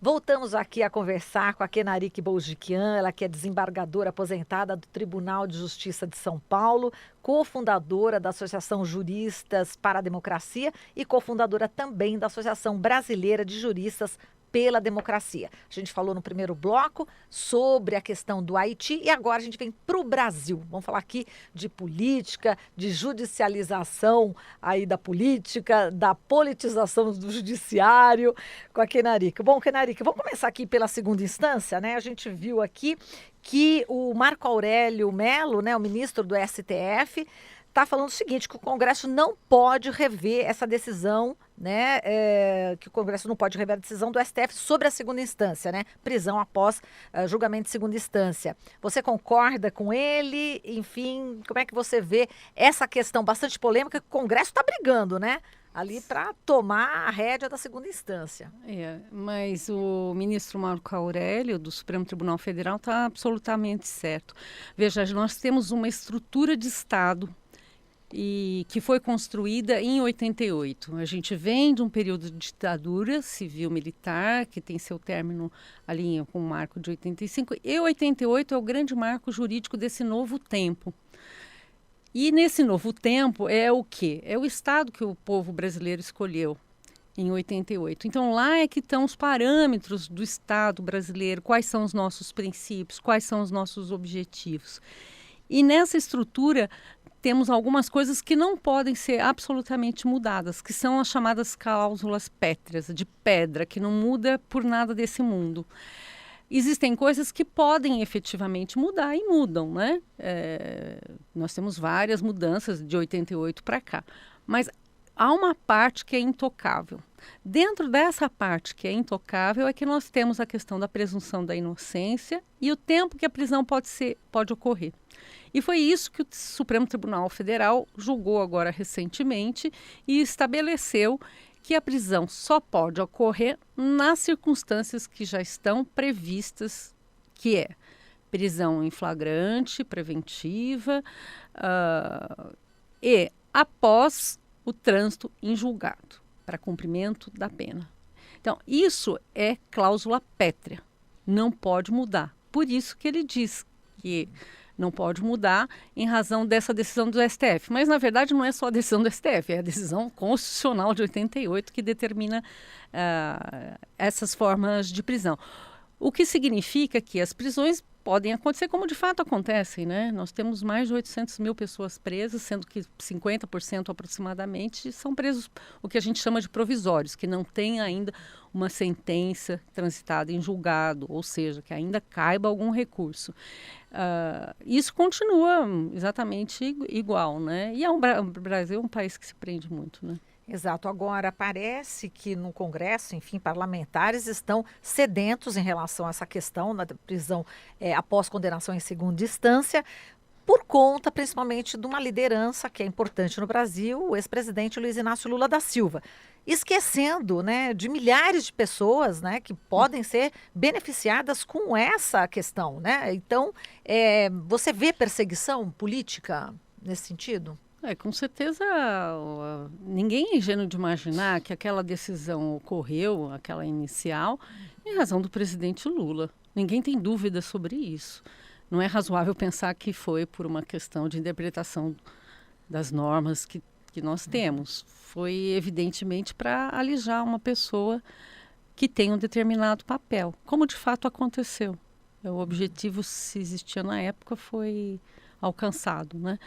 Voltamos aqui a conversar com a Kenarique Bourgiquian, ela que é desembargadora aposentada do Tribunal de Justiça de São Paulo, cofundadora da Associação Juristas para a Democracia e cofundadora também da Associação Brasileira de Juristas pela Democracia. A gente falou no primeiro bloco sobre a questão do Haiti e agora a gente vem para o Brasil. Vamos falar aqui de política, de judicialização aí da política, da politização do judiciário com a Kenarique. Bom, Kenarique, vamos começar aqui pela segunda instância, né? A gente viu aqui que o Marco Aurélio Mello, né, o ministro do STF, está falando o seguinte, que o Congresso não pode rever essa decisão, né, que o Congresso não pode rever a decisão do STF sobre a segunda instância, né, prisão após julgamento de segunda instância. Você concorda com ele? Enfim, como é que você vê essa questão bastante polêmica que o Congresso está brigando, né, ali para tomar a rédea da segunda instância? Mas o ministro Marco Aurélio, do Supremo Tribunal Federal, está absolutamente certo. Veja, nós temos uma estrutura de Estado e que foi construída em 88. A gente vem de um período de ditadura civil-militar, que tem seu término ali com o marco de 85, e 88 é o grande marco jurídico desse novo tempo. E nesse novo tempo é o quê? É o Estado que o povo brasileiro escolheu em 88. Então lá é que estão os parâmetros do Estado brasileiro, quais são os nossos princípios, quais são os nossos objetivos. E nessa estrutura temos algumas coisas que não podem ser absolutamente mudadas, que são as chamadas cláusulas pétreas, de pedra, que não muda por nada desse mundo. Existem coisas que podem efetivamente mudar e mudam, né? Nós temos várias mudanças de 88 para cá, mas há uma parte que é intocável. Dentro dessa parte que é intocável é que nós temos a questão da presunção da inocência e o tempo que a prisão pode ocorrer. E foi isso que o Supremo Tribunal Federal julgou agora recentemente e estabeleceu que a prisão só pode ocorrer nas circunstâncias que já estão previstas, que é prisão em flagrante, preventiva e após o trânsito em julgado para cumprimento da pena. Então, isso é cláusula pétrea, não pode mudar. Por isso que ele diz que não pode mudar em razão dessa decisão do STF. Mas, na verdade, não é só a decisão do STF, é a decisão constitucional de 88 que determina essas formas de prisão. O que significa que as prisões podem acontecer como de fato acontecem, né? Nós temos mais de 800 mil pessoas presas, sendo que 50% aproximadamente são presos, o que a gente chama de provisórios, que não tem ainda uma sentença transitada em julgado, ou seja, que ainda caiba algum recurso. Isso continua exatamente igual, né? E o Brasil é um país que se prende muito, né? Exato. Agora, parece que no Congresso, enfim, parlamentares estão sedentos em relação a essa questão da prisão após condenação em segunda instância, por conta, principalmente, de uma liderança que é importante no Brasil, o ex-presidente Luiz Inácio Lula da Silva. Esquecendo, né, de milhares de pessoas, né, que podem ser beneficiadas com essa questão, né? Então, você vê perseguição política nesse sentido? Com certeza, ninguém é ingênuo de imaginar que aquela decisão ocorreu, aquela inicial, em razão do presidente Lula. Ninguém tem dúvida sobre isso. Não é razoável pensar que foi por uma questão de interpretação das normas que nós temos. Foi, evidentemente, para alijar uma pessoa que tem um determinado papel, como de fato aconteceu. O objetivo, se existia na época, foi alcançado, né?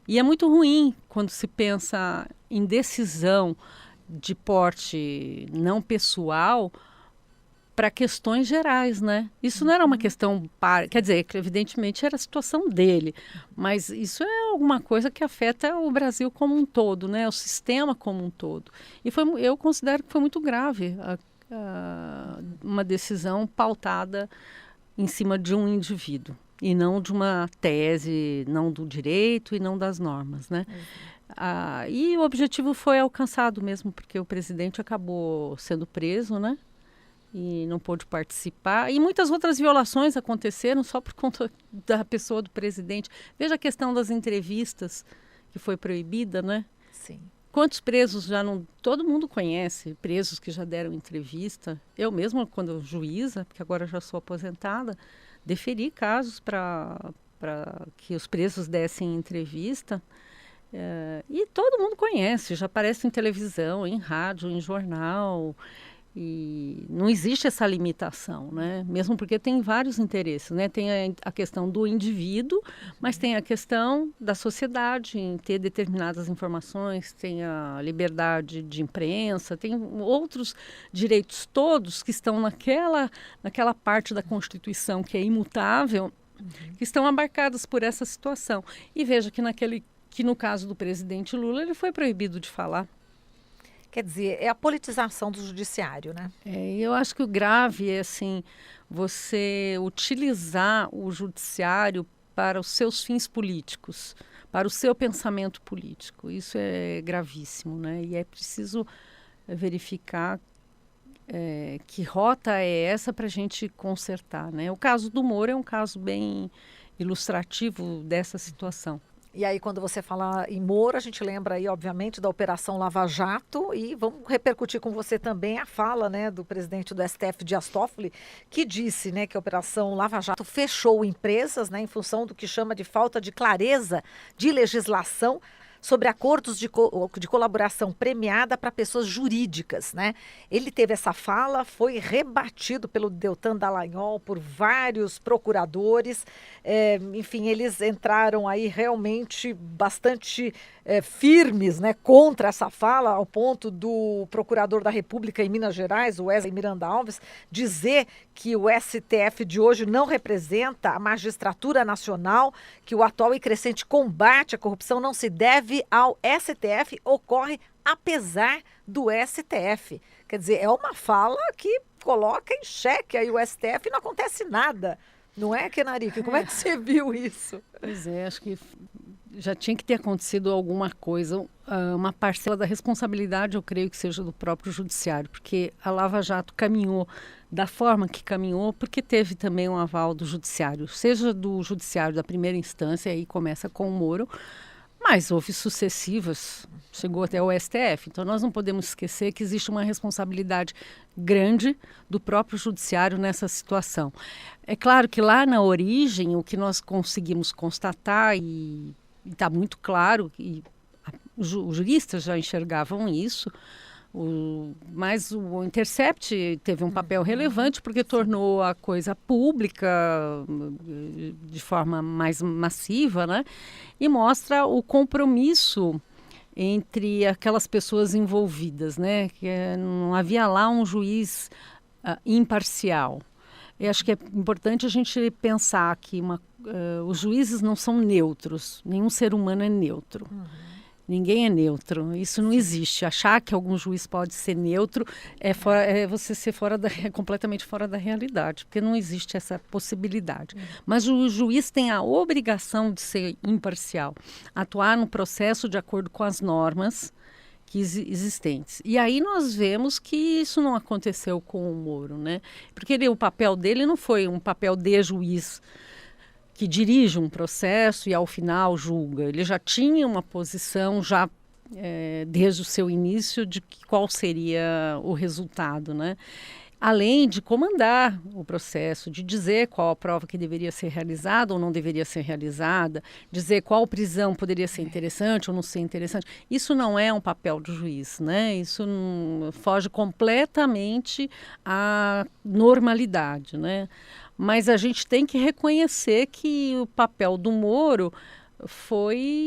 E é muito ruim quando se pensa em decisão de porte não pessoal para questões gerais, né? Isso não era uma questão quer dizer, que evidentemente era a situação dele, mas isso é alguma coisa que afeta o Brasil como um todo, né? O sistema como um todo. E eu considero que foi muito grave uma decisão pautada em cima de um indivíduo. E não de uma tese, não do direito e não das normas, né? E o objetivo foi alcançado mesmo, porque o presidente acabou sendo preso, né? E não pôde participar. E muitas outras violações aconteceram só por conta da pessoa do presidente. Veja a questão das entrevistas, que foi proibida, né? Sim. Quantos presos já não... Todo mundo conhece presos que já deram entrevista. Eu mesma, quando juíza, porque agora já sou aposentada, deferi casos para que os presos dessem entrevista. E todo mundo conhece, já aparece em televisão, em rádio, em jornal. E não existe essa limitação, né? Mesmo porque tem vários interesses, né? Tem a questão do indivíduo, mas tem a questão da sociedade em ter determinadas informações, tem a liberdade de imprensa, tem outros direitos todos que estão naquela parte da Constituição que é imutável, que estão abarcadas por essa situação. E veja que no caso do presidente Lula, ele foi proibido de falar. Quer dizer, é a politização do judiciário, né? Eu acho que o grave é assim, você utilizar o judiciário para os seus fins políticos, para o seu pensamento político. Isso é gravíssimo, né? E é preciso verificar que rota é essa para a gente consertar, né? O caso do Moro é um caso bem ilustrativo dessa situação. E aí, quando você fala em Moro, a gente lembra aí, obviamente, da Operação Lava Jato e vamos repercutir com você também a fala, né, do presidente do STF, Dias Toffoli, que disse, né, que a Operação Lava Jato fechou empresas, né, em função do que chama de falta de clareza de legislação sobre acordos de colaboração premiada para pessoas jurídicas, né? Ele teve essa fala, foi rebatido pelo Deltan Dallagnol, por vários procuradores, enfim, eles entraram aí realmente bastante firmes, né, contra essa fala, ao ponto do procurador da República em Minas Gerais, o Wesley Miranda Alves, dizer que o STF de hoje não representa a magistratura nacional, que o atual e crescente combate à corrupção não se deve ao STF, ocorre apesar do STF. Quer dizer, é uma fala que coloca em xeque aí o STF e não acontece nada. Não é, Kenarique? Como é que você viu isso? Pois é, acho que já tinha que ter acontecido alguma coisa, uma parcela da responsabilidade, eu creio que seja do próprio judiciário, porque a Lava Jato caminhou da forma que caminhou, porque teve também um aval do judiciário, seja do judiciário da primeira instância, aí começa com o Moro, mas houve sucessivas, chegou até o STF. Então, nós não podemos esquecer que existe uma responsabilidade grande do próprio judiciário nessa situação. É claro que lá na origem, o que nós conseguimos constatar, e está muito claro, e os juristas já enxergavam isso, mas o Intercept teve um papel relevante porque tornou a coisa pública de forma mais massiva, né? E mostra o compromisso entre aquelas pessoas envolvidas, né? Que não havia lá um juiz imparcial. Eu acho que é importante a gente pensar que os juízes não são neutros, nenhum ser humano é neutro. Ninguém é neutro, isso não existe. Achar que algum juiz pode ser neutro é você ser completamente fora da realidade, porque não existe essa possibilidade. Mas o juiz tem a obrigação de ser imparcial, atuar no processo de acordo com as normas existentes. E aí nós vemos que isso não aconteceu com o Moro, né? Porque o papel dele não foi um papel de juiz que dirige um processo e ao final julga. Ele já tinha uma posição desde o seu início de qual seria o resultado, né? Além de comandar o processo, de dizer qual a prova que deveria ser realizada ou não deveria ser realizada, dizer qual prisão poderia ser interessante ou não ser interessante. Isso não é um papel do juiz, né? Isso foge completamente à normalidade, né? Mas a gente tem que reconhecer que o papel do Moro foi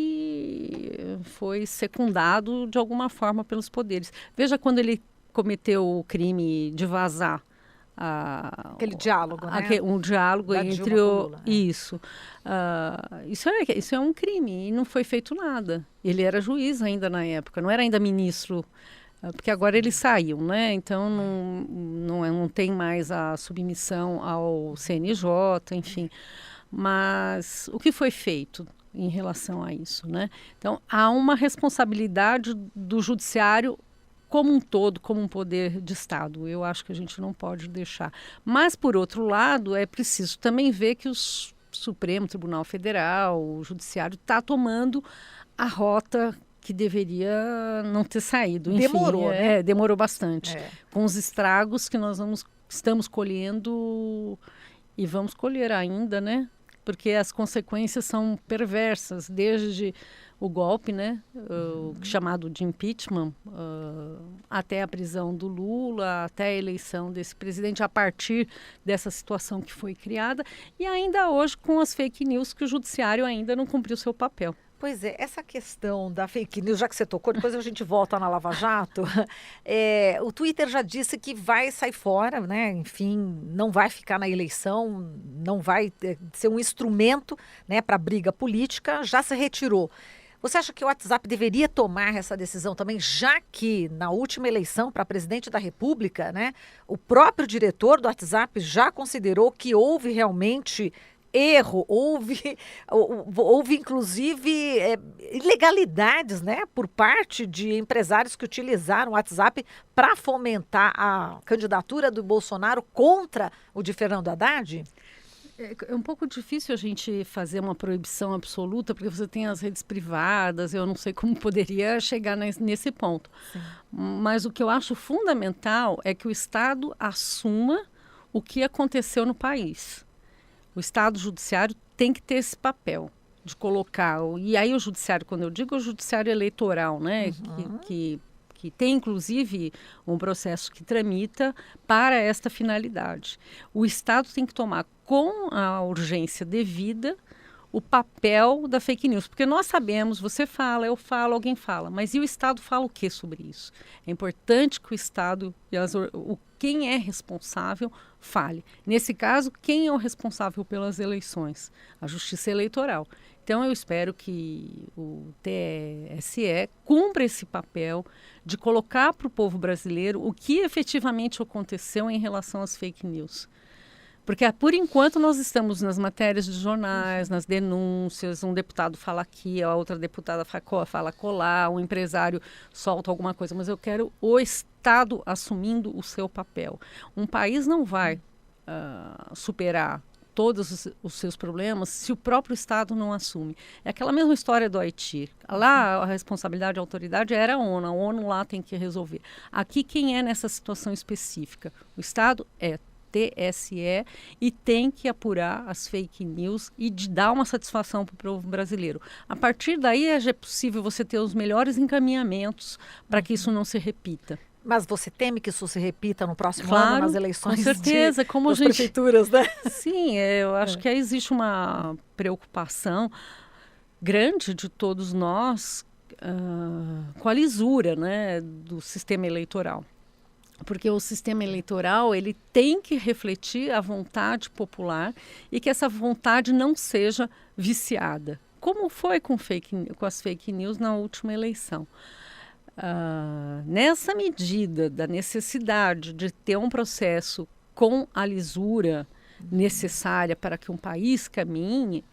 secundado de alguma forma pelos poderes. Veja quando ele cometeu o crime de vazar aquele diálogo, né? Um diálogo da entre Dilma com o Lula, isso. Isso é um crime e não foi feito nada. Ele era juiz ainda na época, não era ainda ministro, porque agora ele saiu, né? Então não tem mais a submissão ao CNJ, enfim. Mas o que foi feito em relação a isso, né? Então há uma responsabilidade do judiciário como um todo, como um poder de Estado. Eu acho que a gente não pode deixar. Mas, por outro lado, é preciso também ver que o Supremo Tribunal Federal, o Judiciário, está tomando a rota que deveria não ter saído. Enfim, Demorou, né? Demorou bastante. É. Com os estragos que nós estamos colhendo e vamos colher ainda, né? Porque as consequências são perversas, desde o golpe, né? Chamado de impeachment, até a prisão do Lula, até a eleição desse presidente, a partir dessa situação que foi criada, e ainda hoje com as fake news, que o judiciário ainda não cumpriu seu papel. Pois é, essa questão da fake news, já que você tocou, depois a gente volta na Lava Jato. O Twitter já disse que vai sair fora, né? Enfim, não vai ficar na eleição, não vai ser um instrumento, né, para briga política, já se retirou. Você acha que o WhatsApp deveria tomar essa decisão também, já que na última eleição para presidente da República, né, o próprio diretor do WhatsApp já considerou que houve realmente erro, houve inclusive ilegalidades, né, por parte de empresários que utilizaram o WhatsApp para fomentar a candidatura do Bolsonaro contra o de Fernando Haddad? É um pouco difícil a gente fazer uma proibição absoluta, porque você tem as redes privadas, eu não sei como poderia chegar nesse ponto. Sim. Mas o que eu acho fundamental é que o Estado assuma o que aconteceu no país. O Estado Judiciário tem que ter esse papel de colocar. E aí o Judiciário, quando eu digo o Judiciário Eleitoral, né, que tem, inclusive, um processo que tramita para esta finalidade. O Estado tem que tomar com a urgência devida o papel da fake news. Porque nós sabemos, você fala, eu falo, alguém fala. Mas e o Estado fala o que sobre isso? É importante que o Estado, quem é responsável, fale. Nesse caso, quem é o responsável pelas eleições? A Justiça Eleitoral. Então, eu espero que o TSE cumpra esse papel de colocar para o povo brasileiro o que efetivamente aconteceu em relação às fake news. Porque, por enquanto, nós estamos nas matérias de jornais, nas denúncias, um deputado fala aqui, a outra deputada fala colar, um empresário solta alguma coisa, mas eu quero o Estado assumindo o seu papel. Um país não vai superar todos os seus problemas se o próprio Estado não assume. É aquela mesma história do Haiti. Lá a responsabilidade da autoridade era a ONU lá tem que resolver. Aqui quem é nessa situação específica? O Estado é TSE e tem que apurar as fake news e de dar uma satisfação para o povo brasileiro. A partir daí é possível você ter os melhores encaminhamentos para que isso não se repita. Mas você teme que isso se repita no próximo ano, nas eleições com certeza, como das prefeituras, né? Sim, eu acho que aí existe uma preocupação grande de todos nós com a lisura, né, do sistema eleitoral. Porque o sistema eleitoral ele tem que refletir a vontade popular e que essa vontade não seja viciada, como foi com as fake news na última eleição. Nessa medida da necessidade de ter um processo com a lisura necessária para que um país caminhe,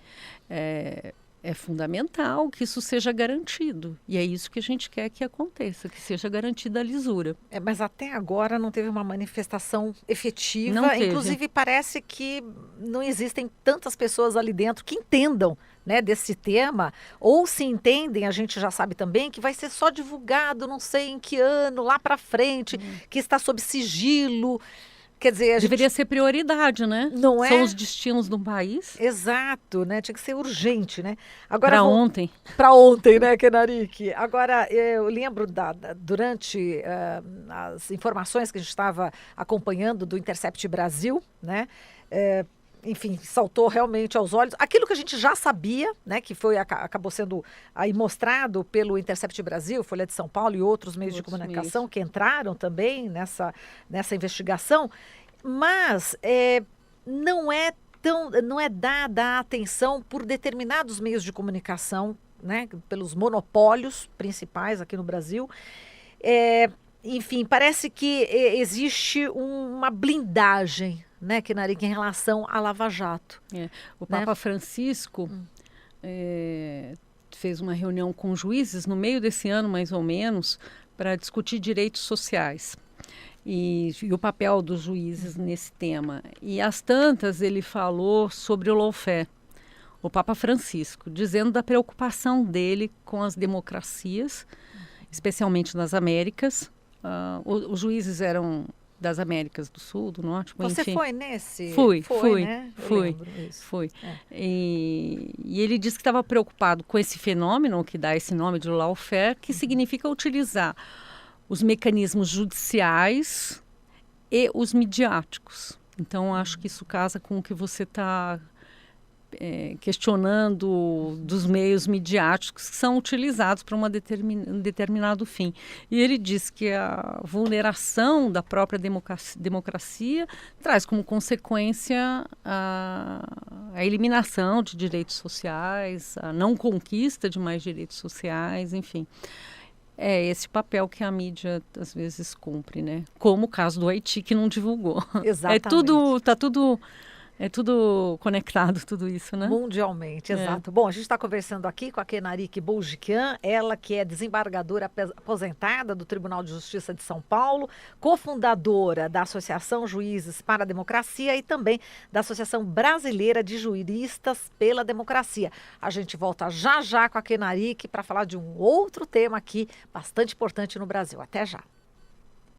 é fundamental que isso seja garantido. E é isso que a gente quer que aconteça, que seja garantida a lisura. Mas até agora não teve uma manifestação efetiva. Não teve. Inclusive, parece que não existem tantas pessoas ali dentro que entendam, né, desse tema. Ou se entendem, a gente já sabe também que vai ser só divulgado, não sei em que ano, lá para frente, que está sob sigilo. Quer dizer, deveria ser prioridade, né? Não é? São os destinos do país. Exato, né? Tinha que ser urgente, né? Para ontem. Para ontem, né, Kenarique? Agora, eu lembro durante as informações que a gente estava acompanhando do Intercept Brasil, né? Enfim, saltou realmente aos olhos aquilo que a gente já sabia, né, que acabou sendo aí mostrado pelo Intercept Brasil, Folha de São Paulo e outros meios de comunicação que entraram também nessa investigação, mas não é dada a atenção por determinados meios de comunicação, né, pelos monopólios principais aqui no Brasil. Enfim, parece que existe uma blindagem, né, Kenarique, em relação à Lava Jato. O Papa Francisco fez uma reunião com juízes no meio desse ano, mais ou menos, para discutir direitos sociais e o papel dos juízes nesse tema. E às tantas ele falou sobre o lawfare. o Papa Francisco, dizendo da preocupação dele com as democracias, especialmente nas Américas. Os juízes eram das Américas do Sul, do Norte, Você enfim. foi nesse? Fui, Né? Eu fui, lembro isso. fui. É. E ele disse que estava preocupado com esse fenômeno, que dá esse nome de lawfare, que significa utilizar os mecanismos judiciais e os midiáticos. Então, acho que isso casa com o que você está questionando dos meios midiáticos que são utilizados para um determinado fim. E ele diz que a vulneração da própria democracia traz como consequência a eliminação de direitos sociais, a não conquista de mais direitos sociais, enfim. É esse papel que a mídia às vezes cumpre, né? Como o caso do Haiti, que não divulgou. Exatamente. É tudo conectado, tudo isso, né? Mundialmente, exato. Bom, a gente está conversando aqui com a Kenarik Boudjiquian, ela que é desembargadora aposentada do Tribunal de Justiça de São Paulo, cofundadora da Associação Juízes para a Democracia e também da Associação Brasileira de Juristas pela Democracia. A gente volta já já com a Kenarik para falar de um outro tema aqui bastante importante no Brasil. Até já.